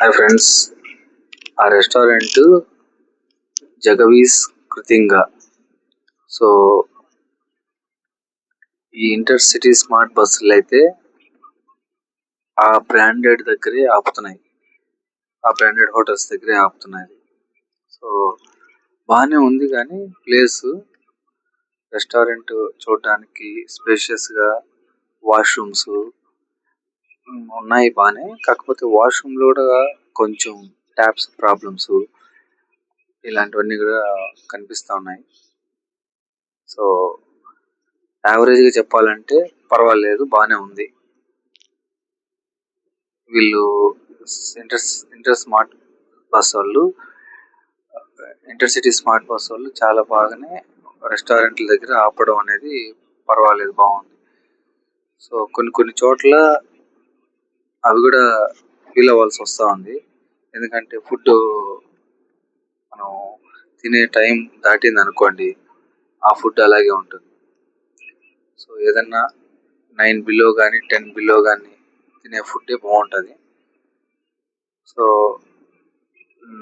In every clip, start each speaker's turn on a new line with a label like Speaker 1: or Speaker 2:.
Speaker 1: Hi friends, ఆ restaurant జగవీస్ కృతింగా. So ఈ inter city smart బస్సులు అయితే ఆ బ్రాండెడ్ దగ్గరే ఆపుతున్నాయి, ఆ బ్రాండెడ్ హోటల్స్ దగ్గరే ఆపుతున్నాయి. సో బాగానే ఉంది, కానీ ప్లేస్ రెస్టారెంట్ చూడడానికి స్పేషియస్గా వాష్రూమ్స్ ఉన్నాయి బాగానే. కాకపోతే వాష్రూమ్లో కూడా కొంచెం ట్యాప్స్ ప్రాబ్లమ్స్ ఇలాంటివన్నీ కూడా కనిపిస్తూ ఉన్నాయి. సో యావరేజ్గా చెప్పాలంటే పర్వాలేదు, బాగానే ఉంది. వీళ్ళు ఇంటర్ స్మార్ట్ బస్ వాళ్ళు, ఇంటర్సిటీ స్మార్ట్ బస్ వాళ్ళు చాలా బాగానే రెస్టారెంట్ల దగ్గర ఆపడం అనేది పర్వాలేదు, బాగుంది. సో కొన్ని చోట్ల అవి కూడా ఫీల్ అవ్వాల్సి వస్తూ ఉంది. ఎందుకంటే ఫుడ్ మనం తినే టైం దాటింది అనుకోండి, ఆ ఫుడ్ అలాగే ఉంటుంది. సో ఏదన్నా 9 బిలో కానీ 10 బిలో కానీ తినే ఫుడ్డే బాగుంటుంది. సో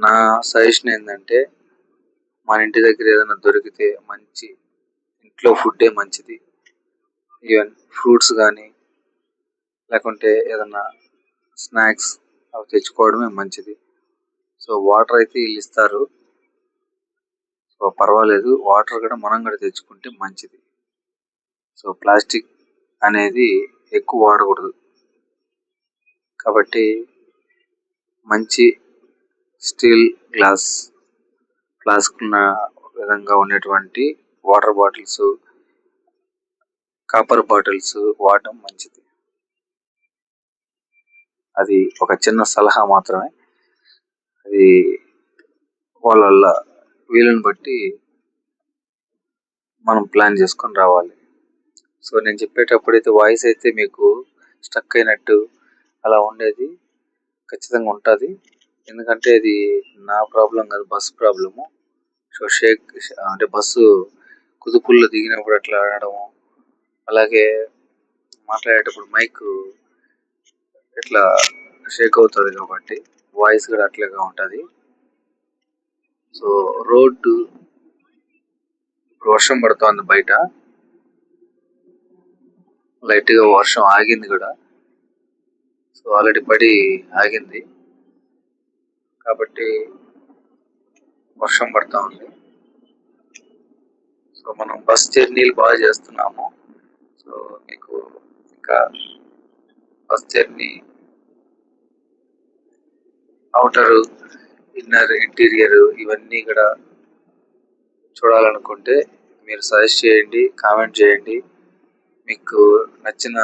Speaker 1: నా సజెషన్ ఏంటంటే, మన ఇంటి దగ్గర ఏదైనా దొరికితే మంచి ఇంట్లో ఫుడ్డే మంచిది. ఈవెన్ ఫ్రూట్స్ కానీ లేకుంటే ఏదన్నా స్నాక్స్ అవి తెచ్చుకోవడమే మంచిది. సో వాటర్ అయితే వీళ్ళు ఇస్తారు, సో పర్వాలేదు. వాటర్ కూడా మనం కూడా తెచ్చుకుంటే మంచిది. సో ప్లాస్టిక్ అనేది ఎక్కువ వాడకూడదు. కాబట్టి మంచి స్టీల్ ఫ్లాస్క్ ఉన్న విధంగా ఉండేటువంటి వాటర్ బాటిల్స్, కాపర్ బాటిల్స్ వాడటం మంచిది. అది ఒక చిన్న సలహా మాత్రమే. అది వాళ్ళ వీలుని బట్టి మనం ప్లాన్ చేసుకొని రావాలి. సో నేను చెప్పేటప్పుడైతే వాయిస్ అయితే మీకు స్టక్ అయినట్టు అలా ఉండేది ఖచ్చితంగా ఉంటుంది. ఎందుకంటే ఇది నా ప్రాబ్లం కాదు, బస్సు ప్రాబ్లము. సో అంటే బస్సు కుదుపుల్లో దిగినప్పుడు అట్లా ఆడము, అలాగే మాట్లాడేటప్పుడు మైక్ ఇట్లా షేక్ అవుతుంది, కాబట్టి వాయిస్ కూడా అట్లాగే ఉంటుంది. సో రోడ్డు వర్షం పడుతోంది, బయట లైట్గా వర్షం ఆగింది కూడా. సో ఆల్రెడీ పడి ఆగింది, కాబట్టి వర్షం పడతా ఉంది. సో మనం బస్ జర్నీలు బాగా చేస్తున్నాము. సో మీకు ఇంకా bus journey outer, inner, interior ఇవన్నీ కూడా చూడాలనుకుంటే మీరు సజెస్ట్ చేయండి, కామెంట్ చేయండి. మీకు నచ్చిన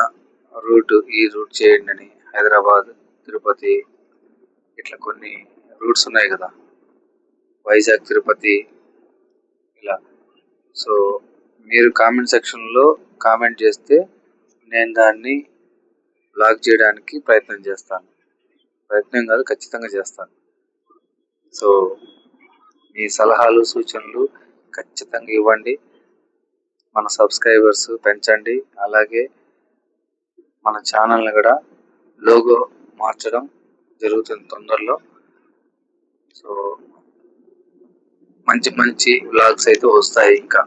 Speaker 1: ఈ రూట్ చేయండి అని. హైదరాబాద్, తిరుపతి ఇట్లా కొన్ని రూట్స్ ఉన్నాయి కదా, వైజాగ్, తిరుపతి ఇలా. సో మీరు కామెంట్ సెక్షన్లో కామెంట్ చేస్తే నేను దాన్ని బ్లాగ్ చేయడానికి ప్రయత్నం చేస్తాను. ప్రయత్నం కాదు, ఖచ్చితంగా చేస్తాను. సో మీ సలహాలు, సూచనలు ఖచ్చితంగా ఇవ్వండి. మన సబ్స్క్రైబర్స్ పెంచండి. అలాగే మన ఛానల్ని కూడా లోగో మార్చడం జరుగుతుంది తొందరలో. సో మంచి వ్లాగ్స్ అయితే వస్తాయి ఇంకా.